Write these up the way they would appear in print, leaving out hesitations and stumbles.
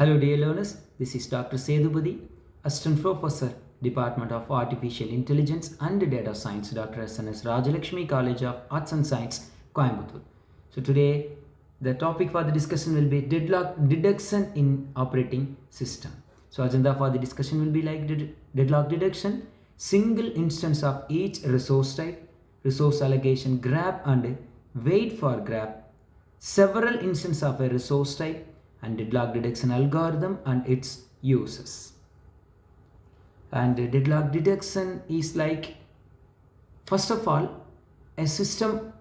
Hello dear learners, this is Dr. Sedhupathy, Assistant Professor, Department of Artificial Intelligence and Data Science, Dr. SNS College of Arts and Science, Coimbatore. So today the topic for the discussion will be deadlock detection in operating system. So agenda for the discussion will be like deadlock detection, single instance of each resource type, resource allocation graph and wait for graph, several instances of a resource type, and deadlock detection algorithm and its uses. And deadlock detection is like, first of all, a system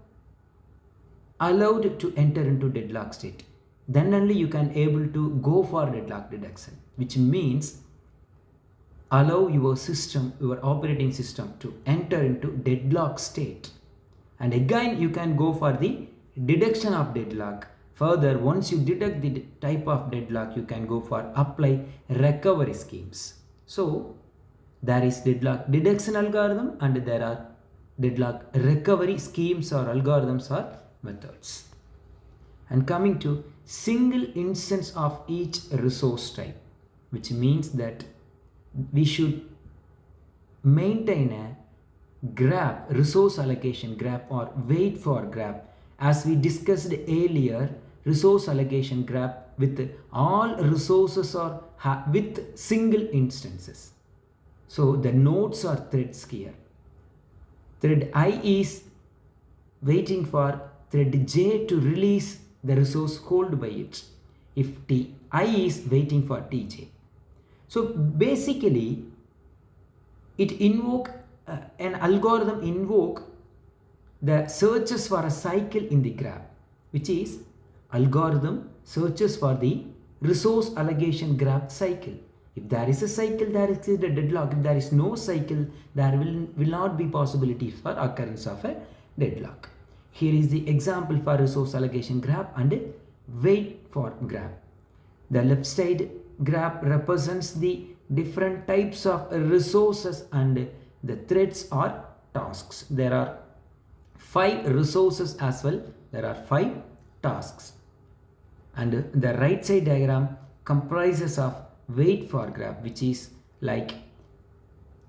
allowed to enter into deadlock state. Then only you can able to go for deadlock detection, which means allow your system, your operating system to enter into deadlock state. And again you can go for the detection of deadlock. Further, once you detect the type of deadlock, you can go for apply recovery schemes. So there is deadlock detection algorithm and there are deadlock recovery schemes or algorithms or methods. And coming to single instance of each resource type, which means that we should maintain a graph, resource allocation graph or wait for graph. As we discussed earlier, resource allocation graph with all resources or with single instances. So the nodes are threads here. Thread I is waiting for thread J to release the resource held by it, if Ti is waiting for Tj. So basically it invoke an algorithm invoke the searches for a cycle in the graph, which is algorithm searches for the resource allocation graph cycle. If there is a cycle, there is a deadlock. If there is no cycle, there will not be possibility for occurrence of a deadlock. Here is the example for resource allocation graph and wait for graph. The left side graph represents the different types of resources and the threads or tasks. There are 5 resources as well. There are 5 tasks. And the right side diagram comprises of wait for graph, which is like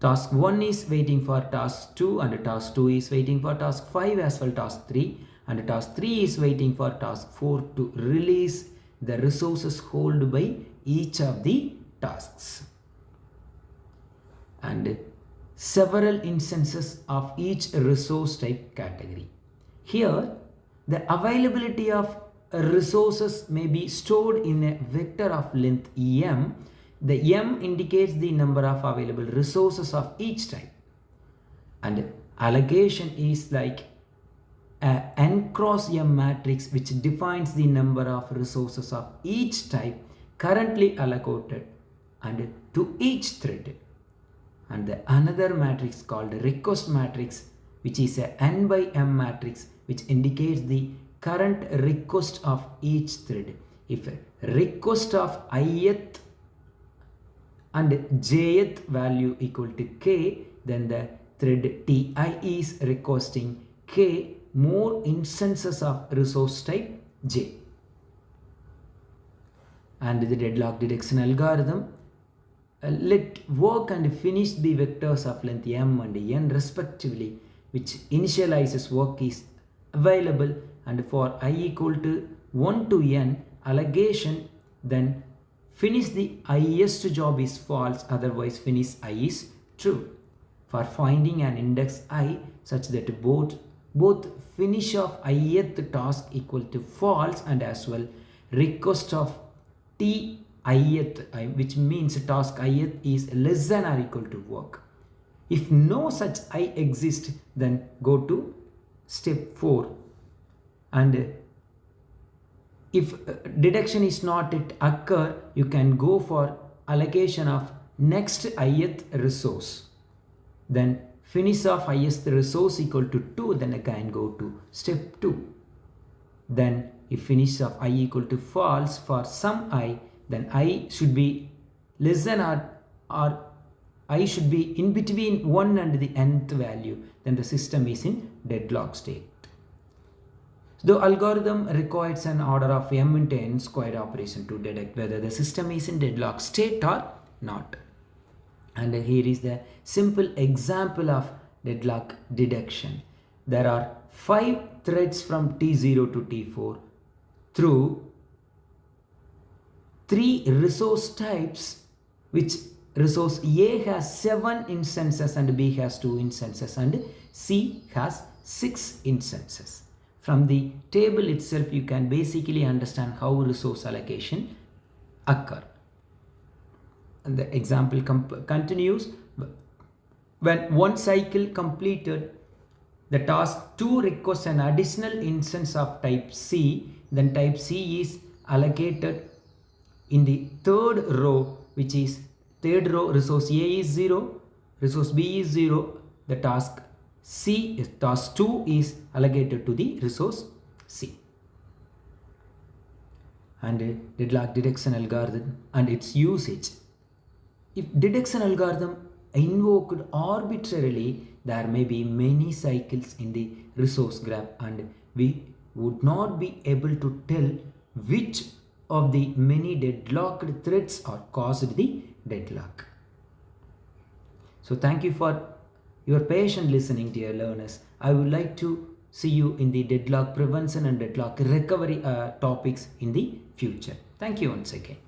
task 1 is waiting for task 2 and task 2 is waiting for task 5 as well task 3, and task 3 is waiting for task 4 to release the resources held by each of the tasks. And several instances of each resource type category. Here the availability of resources may be stored in a vector of length m. The m indicates the number of available resources of each type, and allocation is like a n cross m matrix which defines the number of resources of each type currently allocated and to each thread. And the another matrix called request matrix, which is a n by m matrix which indicates the current request of each thread. If a request of ith and jth value equal to k, then the thread Ti is requesting k more instances of resource type j. And the deadlock detection algorithm let work and finish the vectors of length m and n respectively, which initializes work is available, and for I equal to 1 to n allocation, then finish the highest job is false, otherwise finish I is true. For finding an index I such that both finish of ith task equal to false and as well request of T ith, which means task ith is less than or equal to work. If no such I exists, then go to step 4. And if detection is not yet occur, you can go for allocation of next ith resource. Then finish of highest resource equal to 2, then again go to step 2. Then if finish of I equal to false for some I, then I should be less than or I should be in between 1 and the nth value, then the system is in deadlock state. The algorithm requires an order of m into n squared operation to detect whether the system is in deadlock state or not. And here is the simple example of deadlock detection. There are 5 threads from T0 to T4 through 3 resource types, which resource A has 7 instances and B has 2 instances and C has 6 instances. From the table itself, you can basically understand how resource allocation occur. And the example continues. When one cycle completed, the task 2 requests an additional instance of type C, then type C is allocated in the third row, which is third row, resource A is 0, resource B is 0, the task 2 is allocated to the resource C. And deadlock detection algorithm and its usage. If detection algorithm invoked arbitrarily, there may be many cycles in the resource graph and we would not be able to tell which of the many deadlocked threads are caused the deadlock. So thank you for your patient listening, dear learners. I would like to see you in the deadlock prevention and deadlock recovery topics in the future. Thank you once again.